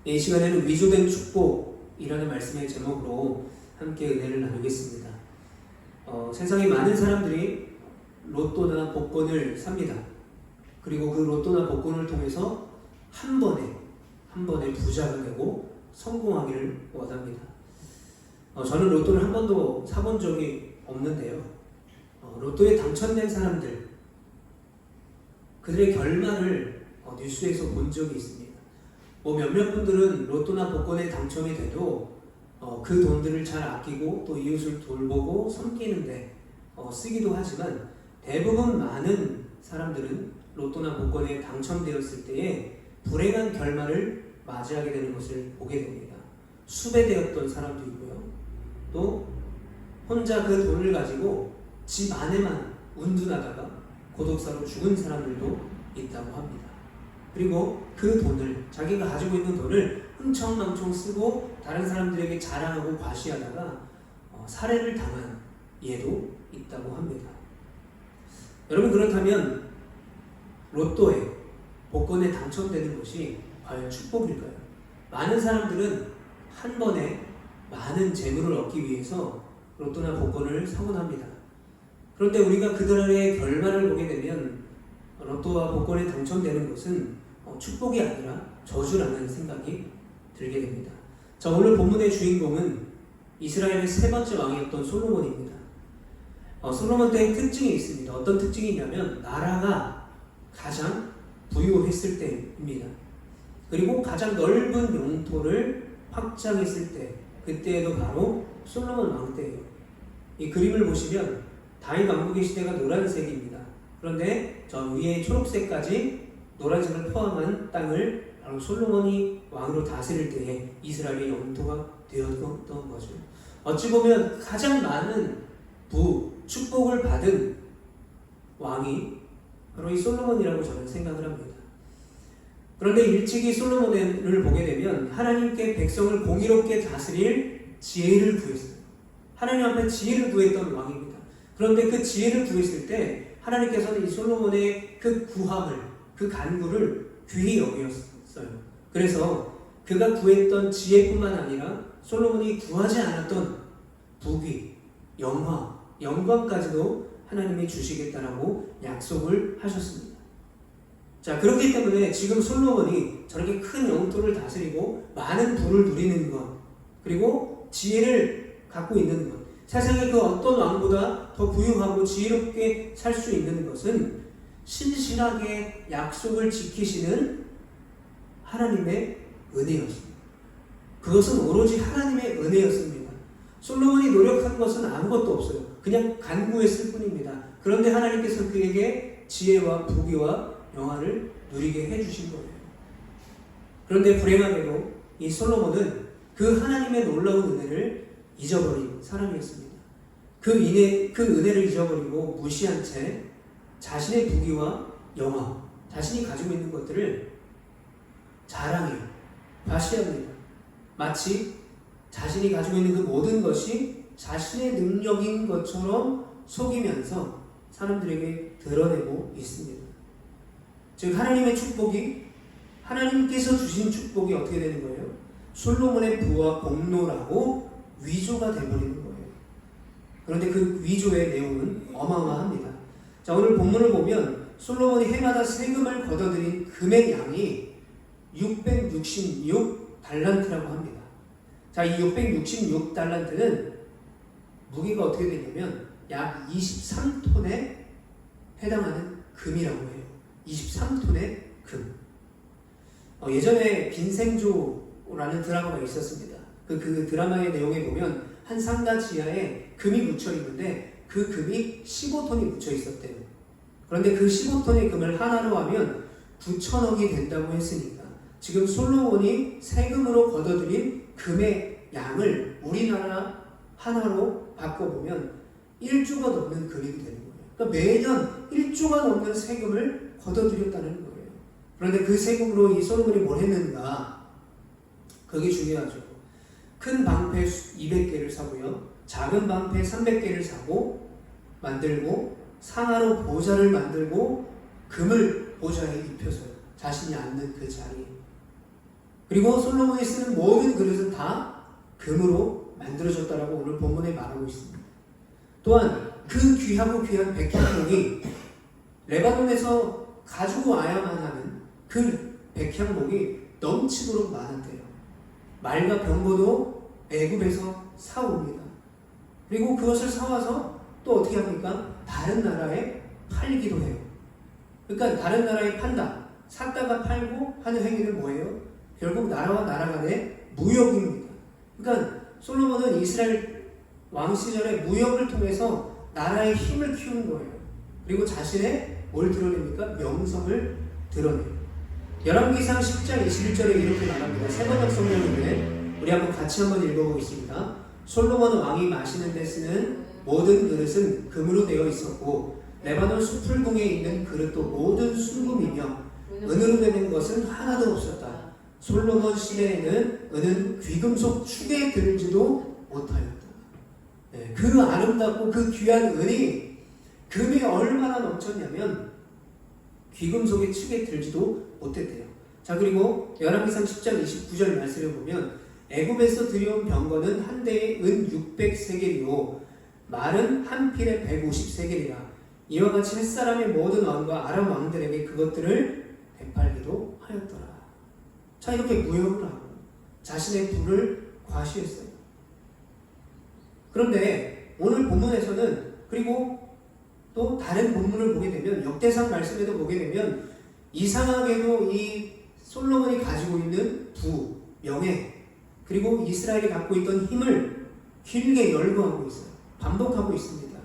이 시간에는 위조된 축복이라는 말씀의 제목으로 함께 은혜를 나누겠습니다. 세상에 많은 사람들이 로또나 복권을 삽니다. 그리고 그 로또나 복권을 통해서 한 번에 부자가 되고 성공하기를 원합니다. 저는 로또를 한 번도 사본 적이 없는데요. 로또에 당첨된 사람들, 그들의 결말을 뉴스에서 본 적이 있습니다. 몇몇 분들은 로또나 복권에 당첨이 돼도 그 돈들을 잘 아끼고 또 이웃을 돌보고 섬기는데 쓰기도 하지만, 대부분 많은 사람들은 로또나 복권에 당첨되었을 때에 불행한 결말을 맞이하게 되는 것을 보게 됩니다. 수배되었던 사람도 있고요. 또 혼자 그 돈을 가지고 집 안에만 운둔하다가 고독사로 죽은 사람들도 있다고 합니다. 그리고 그 돈을, 자기가 가지고 있는 돈을 흥청망청 쓰고 다른 사람들에게 자랑하고 과시하다가 살해를 당한 예도 있다고 합니다. 여러분, 그렇다면 로또에, 복권에 당첨되는 것이 과연 축복일까요? 많은 사람들은 한 번에 많은 재물을 얻기 위해서 로또나 복권을 사곤 합니다. 그런데 우리가 그들의 결말을 보게 되면 로또와 복권에 당첨되는 것은 축복이 아니라 저주라는 생각이 들게 됩니다. 자, 오늘 본문의 주인공은 이스라엘의 세 번째 왕이었던 솔로몬입니다. 솔로몬 때의 특징이 있습니다. 어떤 특징이 있냐면 나라가 가장 부유했을 때입니다. 그리고 가장 넓은 영토를 확장했을 때, 그때에도 바로 솔로몬 왕 때예요. 이 그림을 보시면 다윗 왕국의 시대가 노란색입니다. 그런데 저 위에 초록색까지 노란색을 포함한 땅을 바로 솔로몬이 왕으로 다스릴 때에 이스라엘의 영토가 되었던 거죠. 어찌 보면 가장 많은 축복을 받은 왕이 바로 이 솔로몬이라고 저는 생각을 합니다. 그런데 일찍이 솔로몬을 보게 되면 하나님께 백성을 공의롭게 다스릴 지혜를 구했어요. 하나님 앞에 지혜를 구했던 왕입니다. 그런데 그 지혜를 구했을 때 하나님께서는 이 솔로몬의 그 구함을, 그 간구를 귀히 여기었어요. 그래서 그가 구했던 지혜뿐만 아니라 솔로몬이 구하지 않았던 부귀, 영광까지도 하나님이 주시겠다라고 약속을 하셨습니다. 자, 그렇기 때문에 지금 솔로몬이 저렇게 큰 영토를 다스리고 많은 부를 누리는 것, 그리고 지혜를 갖고 있는 것, 세상의 그 어떤 왕보다 더 부유하고 지혜롭게 살 수 있는 것은 신실하게 약속을 지키시는 하나님의 은혜였습니다. 그것은 오로지 하나님의 은혜였습니다. 솔로몬이 노력한 것은 아무것도 없어요. 그냥 간구했을 뿐입니다. 그런데 하나님께서 그에게 지혜와 부귀와 영화를 누리게 해주신 거예요. 그런데 불행하게도 이 솔로몬은 그 하나님의 놀라운 은혜를 잊어버린 사람이었습니다. 그 은혜를 잊어버리고 무시한 채 자신의 부귀와 영화, 자신이 가지고 있는 것들을 자랑해요. 과시합니다. 마치 자신이 가지고 있는 그 모든 것이 자신의 능력인 것처럼 속이면서 사람들에게 드러내고 있습니다. 즉, 하나님의 축복이, 하나님께서 주신 축복이 어떻게 되는 거예요? 솔로몬의 부와 공로라고 위조가 되어버리는 거예요. 그런데 그 위조의 내용은 어마어마합니다. 자, 오늘 본문을 보면 솔로몬이 해마다 세금을 걷어들인 금의 양이 666달란트라고 합니다. 자, 이 666달란트는 무게가 어떻게 되냐면 약 23톤에 해당하는 금이라고 해요. 23톤의 금. 예전에 빈생조라는 드라마가 있었습니다. 그 드라마의 내용에 보면 한 상가 지하에 금이 묻혀 있는데 그 금이 15톤이 묻혀 있었대요. 그런데 그 15톤의 금을 하나로 하면 9천억이 된다고 했으니까 지금 솔로몬이 세금으로 걷어들인 금의 양을 우리나라 하나로 바꿔보면 1조가 넘는 금이 되는 거예요. 그러니까 매년 1조가 넘는 세금을 걷어들였다는 거예요. 그런데 그 세금으로 이 솔로몬이 뭘 했는가? 그게 중요하죠. 큰 방패 200개를 사고요. 작은 방패 300개를 사고 만들고 상하로 보좌를 만들고 금을 보좌에 입혀서요. 자신이 앉는 그 자리에. 그리고 솔로몬이 쓰는 모든 그릇은 다 금으로 만들어졌다라고 오늘 본문에 말하고 있습니다. 또한 그 귀하고 귀한 백향목이 레바논에서 가지고 와야만 하는 그 백향목이 넘치도록 많았대요. 말과 병거도 애굽에서 사옵니다. 그리고 그것을 사와서 또 어떻게 합니까? 다른 나라에 팔기도 해요. 그러니까 다른 나라에 판다, 샀다가 팔고 하는 행위는 뭐예요? 결국 나라와 나라 간의 무역입니다. 그러니까 솔로몬은 이스라엘 왕 시절에 무역을 통해서 나라의 힘을 키우는 거예요. 그리고 자신의 뭘 드러냅니까? 명성을 드러내요. 열왕기상 10장 21절에 이렇게 말합니다. 세 번역 성경인데 우리 한번 같이 한번 읽어보겠습니다. 솔로몬 왕이 마시는 데 쓰는 모든 그릇은 금으로 되어 있었고 레바논 수풀궁에 있는 그릇도 모든 순금이며 은으로 되는 것은 하나도 없었다. 솔로몬 시대에는 은은 귀금속 축에 들지도 못하였다. 네, 그 아름답고 그 귀한 은이 금이 얼마나 넘쳤냐면 귀금속의 축에 들지도 못했대요. 자, 그리고 열왕기상 10장 29절 말씀을 보면 애굽에서 들여온 병거는 한 대에 은 600세겔이요 말은 한 필에 150세겔이라. 이와 같이 햇사람의 모든 왕과 아람 왕들에게 그것들을 되팔기도 하였더라. 자, 이렇게 무역을 하고 자신의 부를 과시했어요. 그런데 오늘 본문에서는, 그리고 또 다른 본문을 보게 되면, 역대상 말씀에도 보게 되면 이상하게도 이 솔로몬이 가지고 있는 부, 명예, 그리고 이스라엘이 갖고 있던 힘을 길게 열거하고 있어요. 반복하고 있습니다.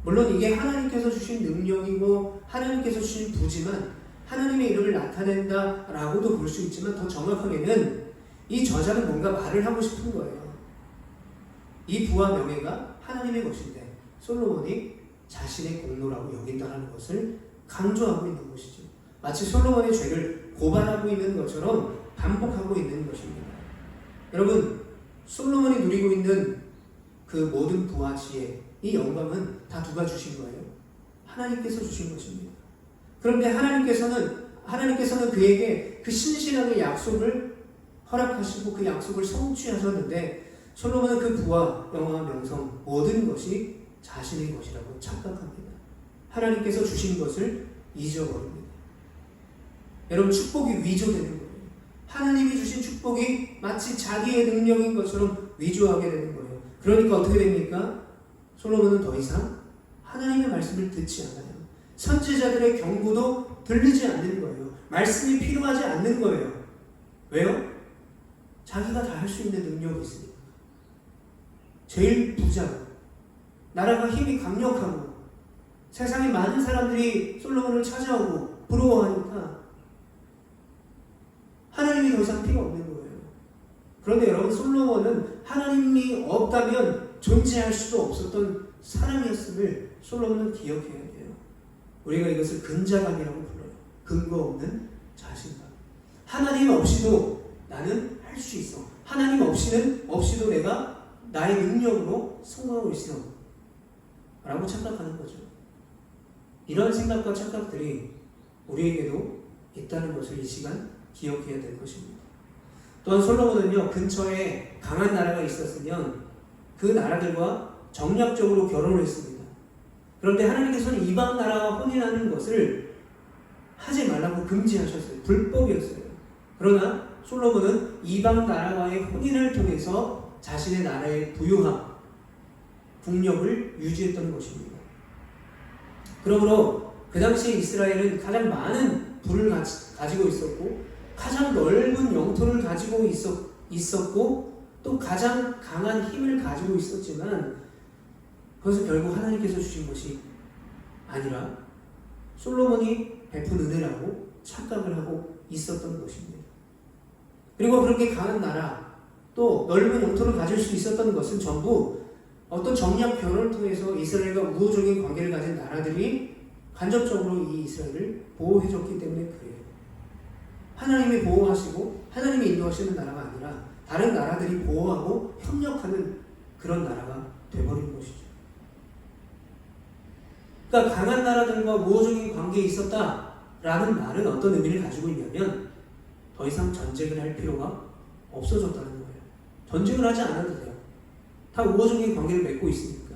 물론 이게 하나님께서 주신 능력이고 하나님께서 주신 부지만 하나님의 이름을 나타낸다라고도 볼 수 있지만 더 정확하게는 이 저자는 뭔가 말을 하고 싶은 거예요. 이 부와 명예가 하나님의 것인데 솔로몬이 자신의 공로라고 여긴다는 것을 강조하고 있는 것이죠. 마치 솔로몬의 죄를 고발하고 있는 것처럼 반복하고 있는 것입니다. 여러분, 솔로몬이 누리고 있는 그 모든 부와 지혜, 이 영광은 다 누가 주신 거예요? 하나님께서 주신 것입니다. 그런데 하나님께서는 그에게 그 신실하게 약속을 허락하시고 그 약속을 성취하셨는데 솔로몬은 그 부와 영광과 명성 모든 것이 자신의 것이라고 착각합니다. 하나님께서 주신 것을 잊어버립니다. 여러분, 축복이 위조되는 거예요. 하나님이 주신 축복이 마치 자기의 능력인 것처럼 위조하게 되는 거예요. 그러니까 어떻게 됩니까? 솔로몬은 더 이상 하나님의 말씀을 듣지 않아요. 선지자들의 경고도 들리지 않는 거예요. 말씀이 필요하지 않는 거예요. 왜요? 자기가 다 할 수 있는 능력이 있으니까. 제일 부자고 나라가 힘이 강력하고 세상에 많은 사람들이 솔로몬을 찾아오고 부러워하니까 하나님이 더 이상 필요 없는 거예요. 그런데 여러분, 솔로몬은 하나님이 없다면 존재할 수도 없었던 사람이었음을 솔로몬은 기억해야 돼요. 우리가 이것을 근자감이라고 불러요. 근거 없는 자신감. 하나님 없이도 나는 할 수 있어. 하나님 없이도 내가 나의 능력으로 성공하고 있어. 라고 착각하는 거죠. 이런 생각과 착각들이 우리에게도 있다는 것을 이 시간 기억해야 될 것입니다. 또한 솔로몬은요, 근처에 강한 나라가 있었으면 그 나라들과 정략적으로 결혼을 했습니다. 그런데 하나님께서는 이방 나라와 혼인하는 것을 하지 말라고 금지하셨어요. 불법이었어요. 그러나 솔로몬은 이방 나라와의 혼인을 통해서 자신의 나라의 부유함, 국력을 유지했던 것입니다. 그러므로 그 당시 이스라엘은 가장 많은 부를 가지고 있었고 가장 넓은 영토를 가지고 있었고 또 가장 강한 힘을 가지고 있었지만 그것은 결국 하나님께서 주신 것이 아니라 솔로몬이 베푼 은혜라고 착각을 하고 있었던 것입니다. 그리고 그렇게 강한 나라 또 넓은 영토를 가질 수 있었던 것은 전부 어떤 정략 결혼을 통해서 이스라엘과 우호적인 관계를 가진 나라들이 간접적으로 이 이스라엘을 보호해줬기 때문에 그래요. 하나님이 보호하시고 하나님이 인도하시는 나라가 아니라 다른 나라들이 보호하고 협력하는 그런 나라가 되어버린 것이죠. 그러니까 강한 나라들과 우호적인 관계에 있었다라는 말은 어떤 의미를 가지고 있냐면 더 이상 전쟁을 할 필요가 없어졌다는 거예요. 전쟁을 하지 않아도 돼요. 다 우호적인 관계를 맺고 있으니까.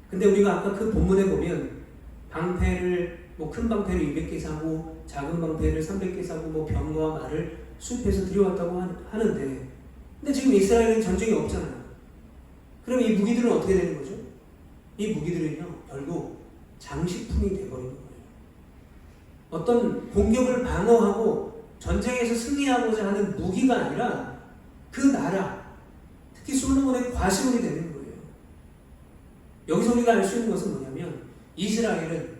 근데 우리가 아까 그 본문에 보면 방패를 큰 방패를 200개 사고 작은 방패를 300개 사고 병과 말을 수입해서 들여왔다고 하는데, 근데 지금 이스라엘은 전쟁이 없잖아요. 그럼 이 무기들은 어떻게 되는 거죠? 이 무기들은요, 결국 장식품이 되어버리는 거예요. 어떤 공격을 방어하고 전쟁에서 승리하고자 하는 무기가 아니라 그 나라, 특히 솔로몬의 과시물이 되는 거예요. 여기서 우리가 알 수 있는 것은 뭐냐면, 이스라엘은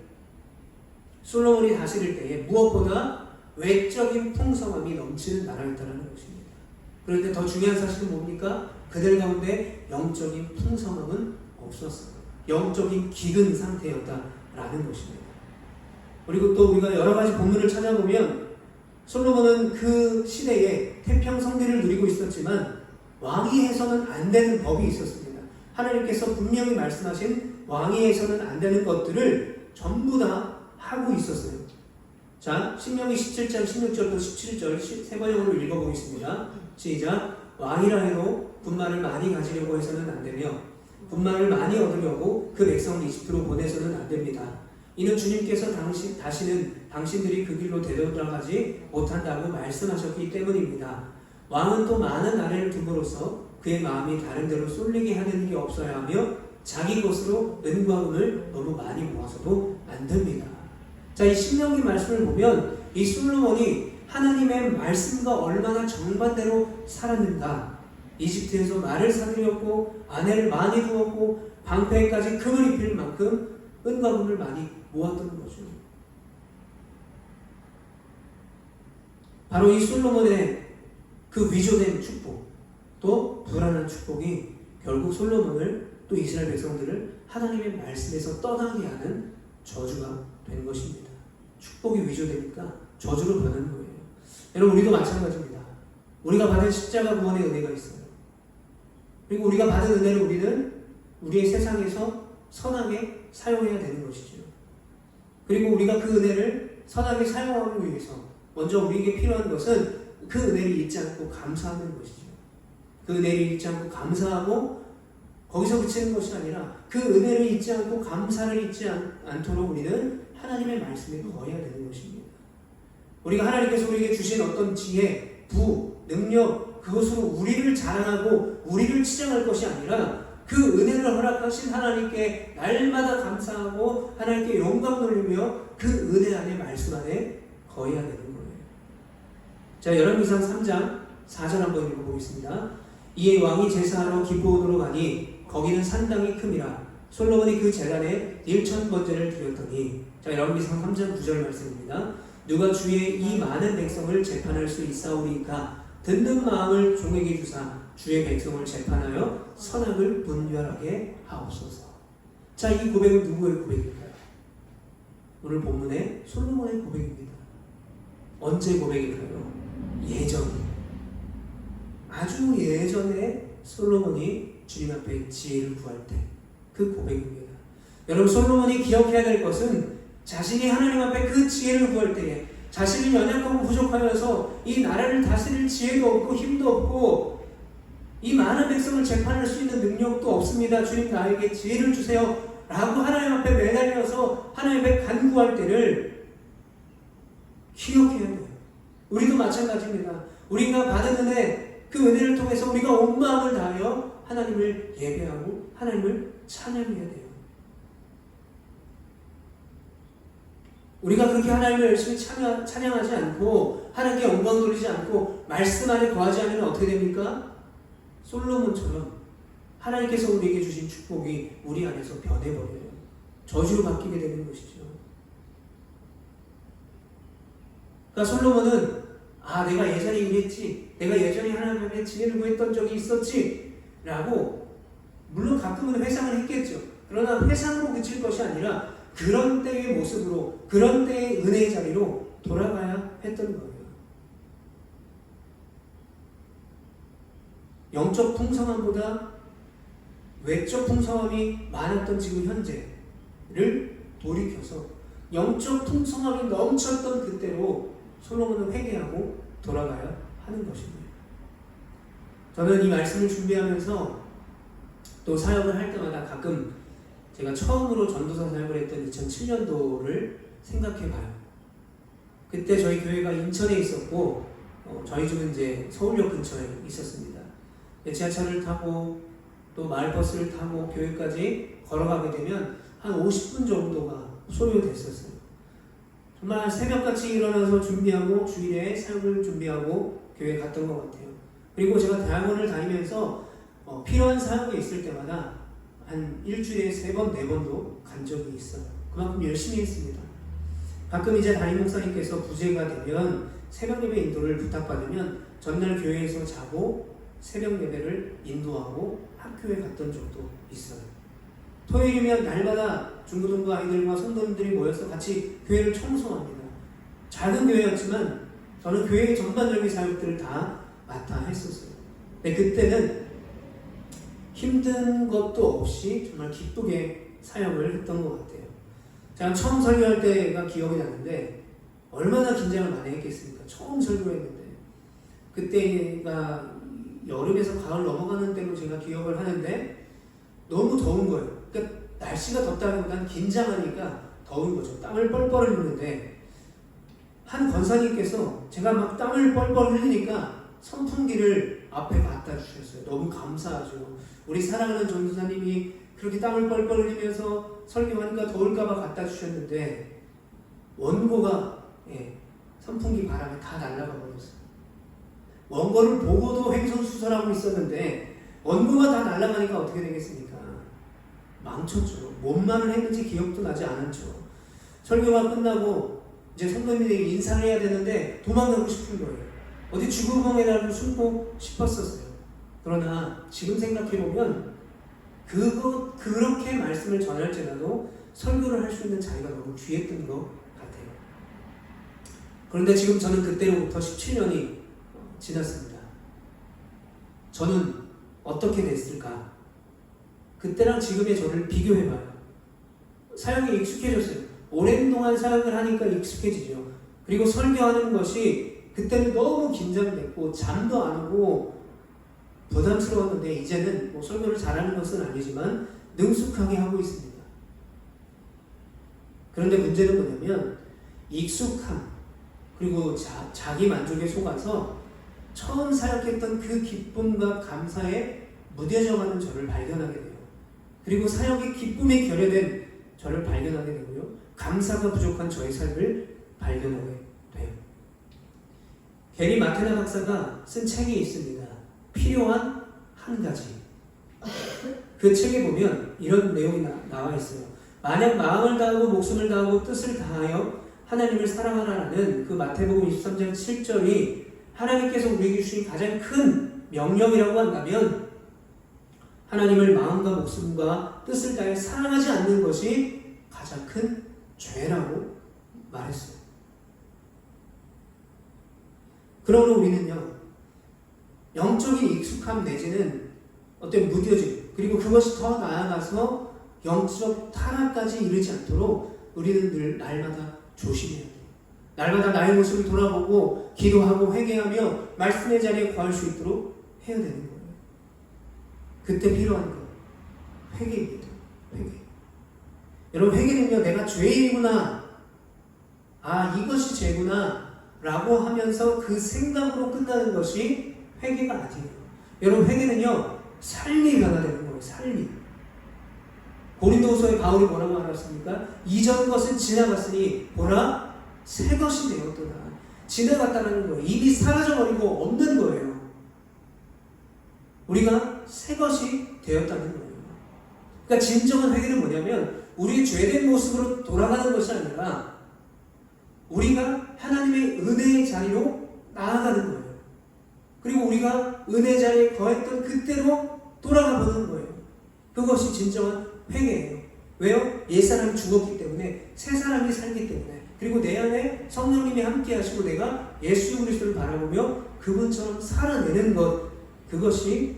솔로몬이 다스릴 때에 무엇보다 외적인 풍성함이 넘치는 나라였다는 것입니다. 그런데 더 중요한 사실은 뭡니까? 그들 가운데 영적인 풍성함은 없었어요. 영적인 기근 상태였다라는 것입니다. 그리고 또 우리가 여러 가지 본문을 찾아보면 솔로몬은 그 시대에 태평성대를 누리고 있었지만 왕이 해서는 안 되는 법이 있었습니다. 하나님께서 분명히 말씀하신 왕이 해서는 안 되는 것들을 전부 다 하고 있었어요. 자, 신명기 17장 16절부터 17절 세 번역으로 읽어보겠습니다. 시작. 왕이라 해도 분만을 많이 가지려고 해서는 안 되며 분만을 많이 얻으려고 그 백성을 이집트로 보내서는 안 됩니다. 이는 주님께서 다시는 당신들이 그 길로 되돌아가지 못한다고 말씀하셨기 때문입니다. 왕은 또 많은 아내를 둠으로써 그의 마음이 다른 데로 쏠리게 하는 게 없어야 하며 자기 것으로 은과 금을 너무 많이 모아서도 안 됩니다. 자, 이 신명기 말씀을 보면 이 솔로몬이 하나님의 말씀과 얼마나 정반대로 살았는가. 이집트에서 말을 사들였고 아내를 많이 두었고 방패까지 금을 입힐 만큼 은과 금을 많이 모았던 거죠. 바로 이 솔로몬의 그 위조된 축복, 또 불안한 축복이 결국 솔로몬을 또 이스라엘 백성들을 하나님의 말씀에서 떠나게 하는 저주가 된 것입니다. 축복이 위조되니까 저주로 변하는 거예요. 여러분, 우리도 마찬가지입니다. 우리가 받은 십자가 구원의 은혜가 있어요. 그리고 우리가 받은 은혜를 우리는 우리의 세상에서 선하게 사용해야 되는 것이죠. 그리고 우리가 그 은혜를 선하게 사용하기 위해서 먼저 우리에게 필요한 것은 그 은혜를 잊지 않고 감사하는 것이죠. 그 은혜를 잊지 않고 감사하고 거기서 그치는 것이 아니라 그 은혜를 잊지 않고 감사를 잊지 않도록 우리는 하나님의 말씀에 거해야 되는 것입니다. 우리가 하나님께서 우리에게 주신 어떤 지혜, 부, 능력, 그것으로 우리를 자랑하고 우리를 치장할 것이 아니라 그 은혜를 허락하신 하나님께 날마다 감사하고 하나님께 영광 돌리며 그 은혜 안에 말씀 안에 거해야 되는 거예요. 자, 열왕기상 3장 4절 한번 읽어보겠습니다. 이에 왕이 제사하러 기브온으로 가니 거기는 산당이 큼이라 솔로몬이 그 제단에 1,000번제를 드렸더니, 자, 열왕기상 3장 9절 말씀입니다. 누가 주의 이 많은 백성을 재판할 수 있사오리까 듣는 마음을 종에게 주사 주의 백성을 재판하여 선악을 분별하게 하옵소서. 자, 이 고백은 누구의 고백일까요? 오늘 본문의 솔로몬의 고백입니다. 언제 고백일까요? 예전에, 아주 예전에 솔로몬이 주님 앞에 지혜를 구할 때 그 고백입니다. 여러분, 솔로몬이 기억해야 될 것은 자신이 하나님 앞에 그 지혜를 구할 때에 자신이 연약하고 부족하면서 이 나라를 다스릴 지혜도 없고 힘도 없고 이 많은 백성을 재판할 수 있는 능력도 없습니다. 주님, 나에게 지혜를 주세요 라고 하나님 앞에 매달려서 하나님 앞에 간구할 때를 기억해야 돼요. 우리도 마찬가지입니다. 우리가 받은 은혜, 그 은혜를 통해서 우리가 온 마음을 다하여 하나님을 예배하고 하나님을 찬양해야 돼요. 우리가 그렇게 하나님을 열심히 찬양하지 않고 하나님께 영광 돌리지 않고 말씀 안에 거하지 않으면 어떻게 됩니까? 솔로몬처럼 하나님께서 우리에게 주신 축복이 우리 안에서 변해버려요. 저주로 바뀌게 되는 것이죠. 그러니까 솔로몬은 내가 예전에 이랬지, 내가 예전에 하나님 앞에 지혜를 구했던 적이 있었지 라고 물론 가끔은 회상을 했겠죠. 그러나 회상으로 그칠 것이 아니라 그런 때의 모습으로, 그런 때의 은혜의 자리로 돌아가야 했던 거예요. 영적 풍성함보다 외적 풍성함이 많았던 지금 현재를 돌이켜서 영적 풍성함이 넘쳤던 그때로 솔로몬은 회개하고 돌아가야 하는 것입니다. 저는 이 말씀을 준비하면서 또 사역을 할 때마다 가끔 제가 처음으로 전도사 사역을 했던 2007년도를 생각해 봐요. 그때 저희 교회가 인천에 있었고 저희 집은 이제 서울역 근처에 있었습니다. 지하철을 타고 또 마을버스를 타고 교회까지 걸어가게 되면 한 50분 정도가 소요됐었어요. 정말 새벽같이 일어나서 준비하고 주일에 사역을 준비하고 교회에 갔던 것 같아요. 그리고 제가 대학원을 다니면서 필요한 사역이 있을 때마다 한 일주일에 3번, 4번도 간 적이 있어요. 그만큼 열심히 했습니다. 가끔 이제 담임 목사님께서 부재가 되면 새벽 예배 인도를 부탁받으면 전날 교회에서 자고 새벽 예배를 인도하고 학교에 갔던 적도 있어요. 토요일이면 날마다 중고등부 아이들과 성도님들이 모여서 같이 교회를 청소합니다. 작은 교회였지만 저는 교회의 전반적인 사역들을 다 맡아 했었어요. 근데 그때는 힘든 것도 없이 정말 기쁘게 사역을 했던 것 같아요. 제가 처음 설교할 때가 기억이 나는데 얼마나 긴장을 많이 했겠습니까? 처음 설교했는데 그때가 여름에서 가을 넘어가는 때로 제가 기억을 하는데 너무 더운 거예요. 그러니까 날씨가 덥다기보다는 긴장하니까 더운 거죠. 땀을 뻘뻘 흘리는데 한 권사님께서 제가 막 땀을 뻘뻘 흘리니까 선풍기를 앞에 갖다 주셨어요. 너무 감사하죠. 우리 사랑하는 전도사님이 그렇게 땀을 뻘뻘 흘리면서 설교하니까 더울까봐 갖다 주셨는데 원고가 선풍기 바람에 다 날아가 버렸어요. 원고를 보고도 횡설수설하고 있었는데 원고가 다 날아가니까 어떻게 되겠습니까? 망쳤죠. 뭔 말을 했는지 기억도 나지 않았죠. 설교가 끝나고 이제 성도님들에게 인사를 해야 되는데 도망가고 싶은 거예요. 어디 죽음방에라도 숨고 싶었었어요. 그러나 지금 생각해보면 그렇게 말씀을 전할지라도 설교를 할 수 있는 자리가 너무 귀했던 것 같아요. 그런데 지금 저는 그때로부터 17년이 지났습니다. 저는 어떻게 됐을까? 그때랑 지금의 저를 비교해봐요. 사역에 익숙해졌어요. 오랜 동안 사역을 하니까 익숙해지죠. 그리고 설교하는 것이 그때는 너무 긴장됐고 잠도 안 오고 부담스러웠는데 이제는 뭐 설교를 잘하는 것은 아니지만 능숙하게 하고 있습니다. 그런데 문제는 뭐냐면 익숙함 그리고 자기 만족에 속아서 처음 사역했던 그 기쁨과 감사에 무뎌져가는 저를 발견하게 돼요. 그리고 사역의 기쁨에 결여된 저를 발견하게 되고요. 감사가 부족한 저의 삶을 발견하게 돼요. 게리 마테나 박사가 쓴 책이 있습니다. 필요한 한 가지. 그 책에 보면 이런 내용이 나와 있어요. 만약 마음을 다하고 목숨을 다하고 뜻을 다하여 하나님을 사랑하라는 그 마태복음 23장 7절이 하나님께서 우리에게 주신 가장 큰 명령이라고 한다면 하나님을 마음과 목숨과 뜻을 다해 사랑하지 않는 것이 가장 큰 죄라고 말했어요. 그러므로 우리는요, 영적인 익숙함 내지는 어떤 무뎌짐, 그리고 그것이 더 나아가서 영적 타락까지 이르지 않도록 우리는 늘 날마다 조심해야 돼요. 날마다 나의 모습을 돌아보고 기도하고 회개하며 말씀의 자리에 거할 수 있도록 해야 되는 거예요. 그때 필요한 것, 회개입니다. 회개. 여러분, 회개는요, 내가 죄인이구나, 이것이 죄구나 라고 하면서 그 생각으로 끝나는 것이 회개가 아니에요. 여러분, 회개는요, 삶이 변화되는 거예요. 삶이. 고린도후서에 바울이 뭐라고 말했습니까? 이전 것은 지나갔으니 보라 새 것이 되었도다. 지나갔다는 거예요. 이미 사라져버리고 없는 거예요. 우리가 새 것이 되었다는 거예요. 그러니까 진정한 회개는 뭐냐면 우리의 죄된 모습으로 돌아가는 것이 아니라 우리가 하나님의 은혜의 자리로 나아가는 거예요. 그리고 우리가 은혜 자리에 거했던 그때로 돌아가 보는 거예요. 그것이 진정한 회개예요. 왜요? 옛사람이 죽었기 때문에 새 사람이 살기 때문에, 그리고 내 안에 성령님이 함께 하시고 내가 예수 그리스도를 바라보며 그분처럼 살아내는 것, 그것이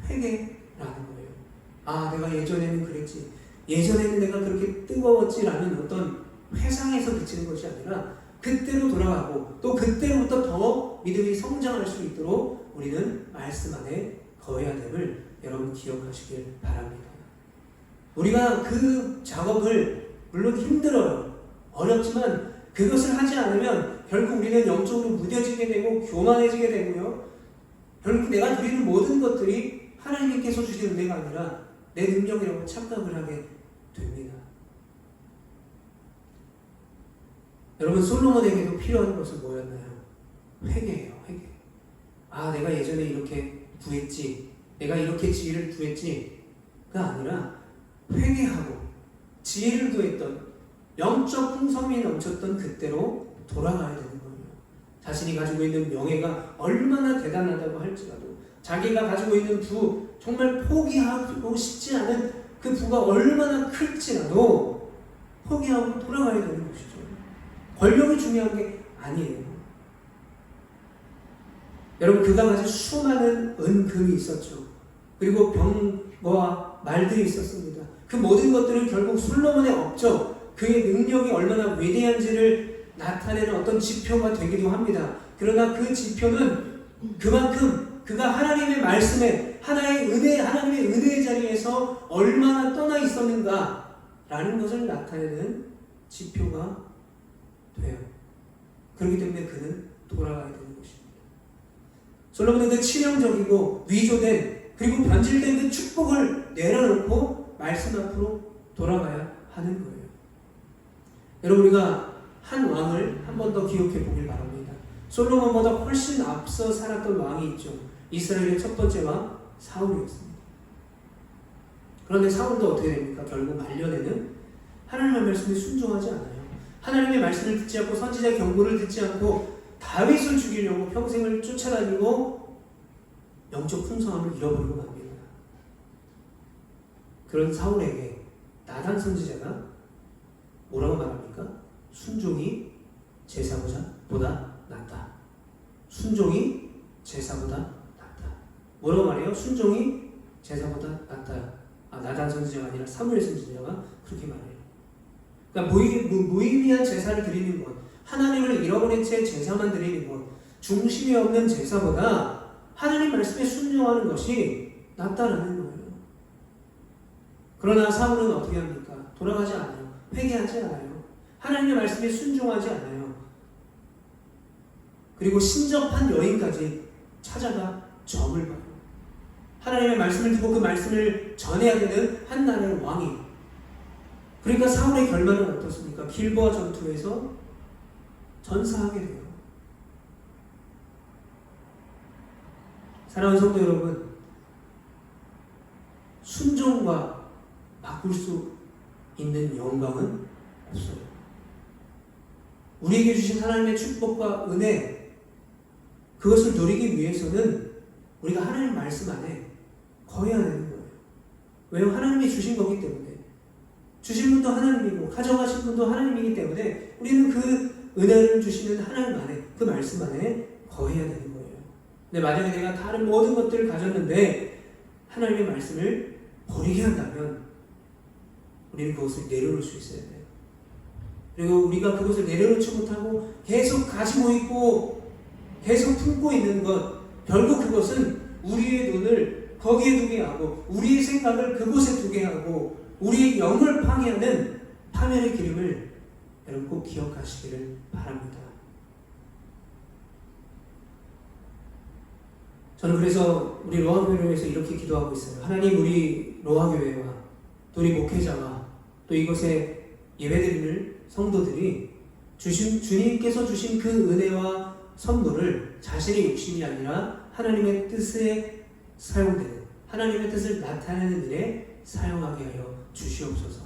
회개라는 거예요. 내가 예전에는 그랬지, 예전에는 내가 그렇게 뜨거웠지라는 어떤 회상에서 그치는 것이 아니라 그때로 돌아가고 또 그때부터 더 믿음이 성장할 수 있도록 우리는 말씀 안에 거해야 됨을 여러분 기억하시길 바랍니다. 우리가 그 작업을 물론 힘들어요. 어렵지만 그것을 하지 않으면 결국 우리는 영적으로 무뎌지게 되고 교만해지게 되고요. 결국 내가 누리는 모든 것들이 하나님께서 주신 은혜가 아니라 내 능력이라고 착각을 하게 됩니다. 여러분, 솔로몬에게도 필요한 것은 뭐였나요? 회개예요. 회개. 아, 내가 예전에 이렇게 구했지, 내가 이렇게 지혜를 구했지가 아니라 회개하고 지혜를 구했던 영적 풍성이 넘쳤던 그때로 돌아가야 되는 거예요. 자신이 가지고 있는 명예가 얼마나 대단하다고 할지라도, 자기가 가지고 있는 부, 정말 포기하고 싶지 않은 그 부가 얼마나 클지라도 포기하고 돌아가야 되는 것이죠. 권력이 중요한 게 아니에요. 여러분, 그가 가진 수많은 은금이 있었죠. 그리고 병과 말들이 있었습니다. 그 모든 것들은 결국 솔로몬의 업적, 그의 능력이 얼마나 위대한지를 나타내는 어떤 지표가 되기도 합니다. 그러나 그 지표는 그만큼 그가 하나님의 말씀에, 하나님의 은혜의 자리에서 얼마나 떠나 있었는가라는 것을 나타내는 지표가 돼요. 그렇기 때문에 그는 돌아가야 되는 것입니다. 솔로몬은 그 치명적이고 위조된, 그리고 변질된 그 축복을 내려놓고 말씀 앞으로 돌아가야 하는 거예요. 여러분, 우리가 한 왕을 한 번 더 기억해 보길 바랍니다. 솔로몬보다 훨씬 앞서 살았던 왕이 있죠. 이스라엘의 첫 번째 왕 사울이었습니다. 그런데 사울도 어떻게 됩니까? 결국 말년에는 하나님의 말씀에 순종하지 않아요. 하나님의 말씀을 듣지 않고 선지자의 경고를 듣지 않고 다윗을 죽이려고 평생을 쫓아다니고 영적 풍성함을 잃어버리고 맙니다. 그런 사울에게 나단 선지자가 뭐라고 말합니까? 순종이 제사보다 낫다. 순종이 제사보다 낫다. 뭐라고 말해요? 순종이 제사보다 낫다. 나단 선지자가 아니라 사무엘 선지자가 그렇게 말해요. 그러니까 무의미한 제사를 드리는 것, 하나님을 잃어버린 채 제사만 드리는 것, 중심이 없는 제사보다 하나님 말씀에 순종하는 것이 낫다라는 거예요. 그러나 사울은 어떻게 합니까? 돌아가지 않아요. 회개하지 않아요. 하나님의 말씀에 순종하지 않아요. 그리고 신접한 여인까지 찾아가 점을 봐요. 하나님의 말씀을 듣고 그 말씀을 전해야 되는 한 나라의 왕이. 그러니까 사울의 결말은 어떻습니까? 길보아 전투에서 전사하게 돼요. 사랑하는 성도 여러분, 순종과 바꿀 수 있는 영광은 없어요. 우리에게 주신 하나님의 축복과 은혜, 그것을 누리기 위해서는 우리가 하나님 말씀 안에 거해야 되는 거예요. 왜요? 하나님이 주신 거기 때문에. 주신 분도 하나님이고 가져가신 분도 하나님이기 때문에 우리는 그 은혜를 주시는 하나님 안에, 그 말씀 안에 거해야 되는 거예요. 근데 만약에 내가 다른 모든 것들을 가졌는데 하나님의 말씀을 버리게 한다면 우리는 그것을 내려놓을 수 있어야 돼요. 그리고 우리가 그것을 내려놓지 못하고 계속 가지고 있고 계속 품고 있는 것, 결국 그것은 우리의 눈을 거기에 두게 하고 우리의 생각을 그곳에 두게 하고 우리의 영을 파괴하는 파멸의 기름을 여러분 꼭 기억하시기를 바랍니다. 저는 그래서 우리 로하교회를 위해서 이렇게 기도하고 있어요. 하나님, 우리 로하교회와 또 우리 목회자와 또 이곳에 예배드리는 성도들이 주님께서 주신 그 은혜와 선물을 자신의 욕심이 아니라 하나님의 뜻에 사용되는, 하나님의 뜻을 나타내는 일에 사용하게 하여 주시옵소서.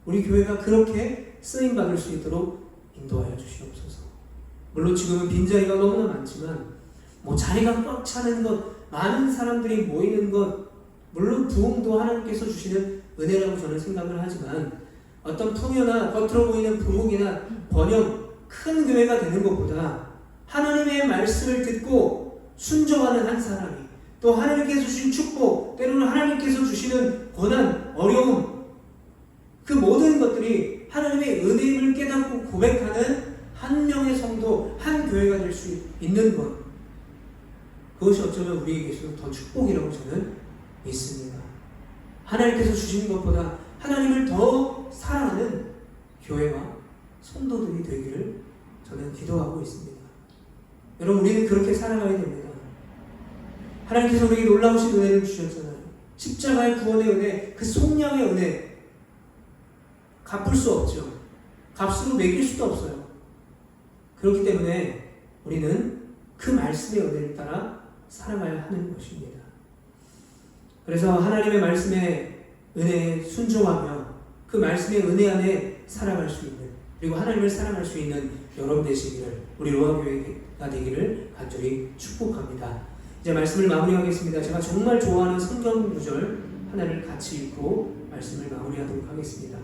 우리 교회가 그렇게 쓰임받을 수 있도록 인도하여 주시옵소서. 물론 지금은 빈자리가 너무나 많지만 자리가 꽉 차는 것, 많은 사람들이 모이는 것, 물론 부흥도 하나님께서 주시는 은혜라고 저는 생각을 하지만 어떤 풍요나 겉으로 보이는 부흥이나 번영, 큰 교회가 되는 것보다 하나님의 말씀을 듣고 순종하는 한 사람이, 또 하나님께서 주신 축복, 때로는 하나님께서 주시는 고난, 어려움, 그 모든 것들이 하나님의 은혜임을 깨닫고 고백하는 한 명의 성도, 한 교회가 될 수 있는 것, 그것이 어쩌면 우리에게 있어서 더 축복이라고 저는 믿습니다. 하나님께서 주시는 것보다 하나님을 더 사랑하는 교회와 성도들이 되기를 저는 기도하고 있습니다. 여러분, 우리는 그렇게 살아가야 됩니다. 하나님께서 우리에게 놀라우신 은혜를 주셨잖아요. 십자가의 구원의 은혜, 그 속량의 은혜, 갚을 수 없죠. 값으로 매길 수도 없어요. 그렇기 때문에 우리는 그 말씀의 은혜를 따라 살아가야 하는 것입니다. 그래서 하나님의 말씀의 은혜에 순종하며 그 말씀의 은혜 안에 살아갈 수 있는, 그리고 하나님을 사랑할 수 있는 여러분 되시기를, 우리 로아교회가 되기를 간절히 축복합니다. 이제 말씀을 마무리하겠습니다. 제가 정말 좋아하는 성경 구절 하나를 같이 읽고 말씀을 마무리하도록 하겠습니다.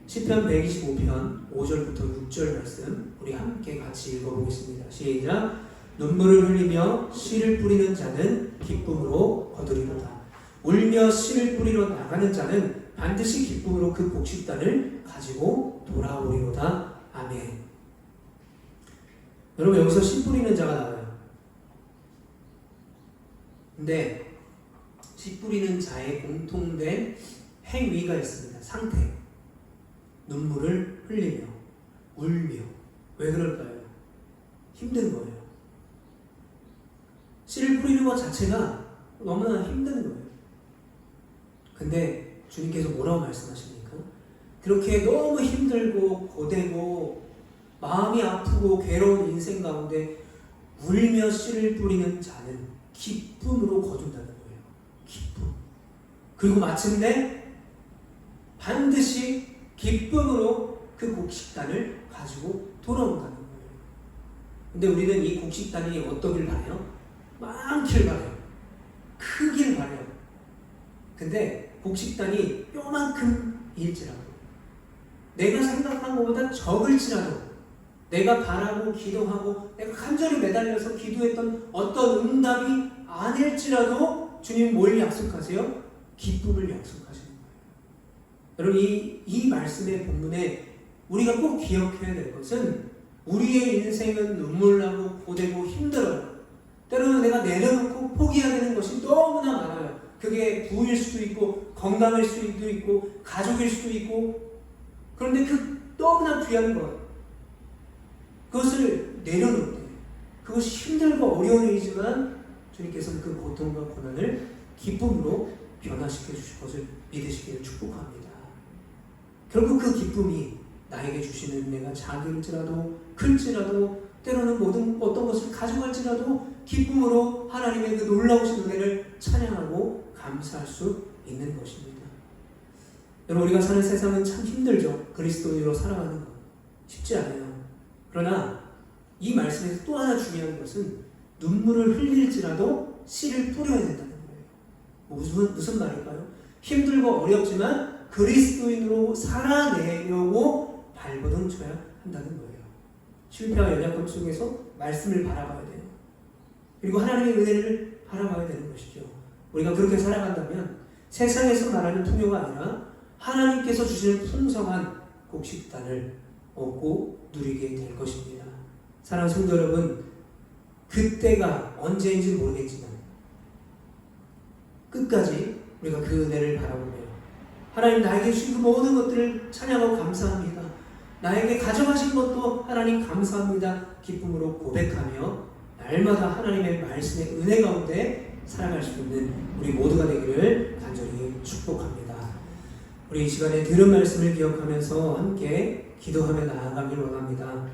시편 125편 5절부터 6절 말씀 우리 함께 같이 읽어보겠습니다. 시작. 눈물을 흘리며 씨를 뿌리는 자는 기쁨으로 거두리로다. 울며 씨를 뿌리러 나가는 자는 반드시 기쁨으로 그 곡식단을 가지고 돌아오리로다. 아멘. 여러분, 여기서 씨 뿌리는 자가 나와요. 근데 씨 뿌리는 자의 공통된 행위가 있습니다. 상태. 눈물을 흘리며 울며. 왜 그럴까요? 힘든 거예요. 씨를 뿌리는 것 자체가 너무나 힘든 거예요. 근데 주님께서 뭐라고 말씀하십니까? 그렇게 너무 힘들고 고되고 마음이 아프고 괴로운 인생 가운데 울며 씨를 뿌리는 자는 기쁨으로 거둔다는 거예요. 기쁨. 그리고 마침내 반드시 기쁨으로 그 곡식단을 가지고 돌아온다는 거예요. 근데 우리는 이 곡식단이 어떠길 바라요? 많길 바라요. 크길 바라요. 근데 곡식단이 요만큼일지라도, 내가 생각한 것보다 적을지라도, 내가 바라고 기도하고 내가 간절히 매달려서 기도했던 어떤 응답이 아닐지라도 주님 뭘 약속하세요? 기쁨을 약속하시는 거예요. 여러분, 이 말씀의 본문에 우리가 꼭 기억해야 될 것은, 우리의 인생은 눈물나고 고되고 힘들어요. 때로는 내가 내려놓고 포기해야 되는 것이 너무나 많아요. 그게 부일 수도 있고 건강일 수도 있고 가족일 수도 있고, 그런데 그 너무나 귀한 것, 그것을 내려놓을 때 그것이 힘들고 어려운 일이지만 주님께서는 그 고통과 고난을 기쁨으로 변화시켜 주실 것을 믿으시기를 축복합니다. 결국 그 기쁨이 나에게 주시는 은혜가 작을지라도 클지라도, 때로는 어떤 것을 가져갈지라도 기쁨으로 하나님의 그 놀라우신 은혜를 찬양하고 감사할 수 있는 것입니다. 여러분, 우리가 사는 세상은 참 힘들죠. 그리스도인으로 살아가는 것 쉽지 않아요. 그러나 이 말씀에서 또 하나 중요한 것은 눈물을 흘릴지라도 씨를 뿌려야 된다는 거예요. 무슨 말일까요? 힘들고 어렵지만 그리스도인으로 살아내려고 발버둥 쳐야 한다는 거예요. 실패와 연약함 속에서 말씀을 바라봐야 돼요. 그리고 하나님의 은혜를 바라봐야 되는 것이죠. 우리가 그렇게 살아간다면 세상에서 말하는 풍요가 아니라 하나님께서 주시는 풍성한 곡식단을 얻고 누리게 될 것입니다. 사랑하는 성도 여러분, 그때가 언제인지 모르겠지만 끝까지 우리가 그 은혜를 바라보며 하나님 나에게 주신 그 모든 것들을 찬양하고 감사합니다. 나에게 가져가신 것도 하나님 감사합니다. 기쁨으로 고백하며 날마다 하나님의 말씀의 은혜 가운데 살아갈 수 있는 우리 모두가 되기를 간절히 축복합니다. 우리 이 시간에 들은 말씀을 기억하면서 함께 기도하며 나아가길 원합니다.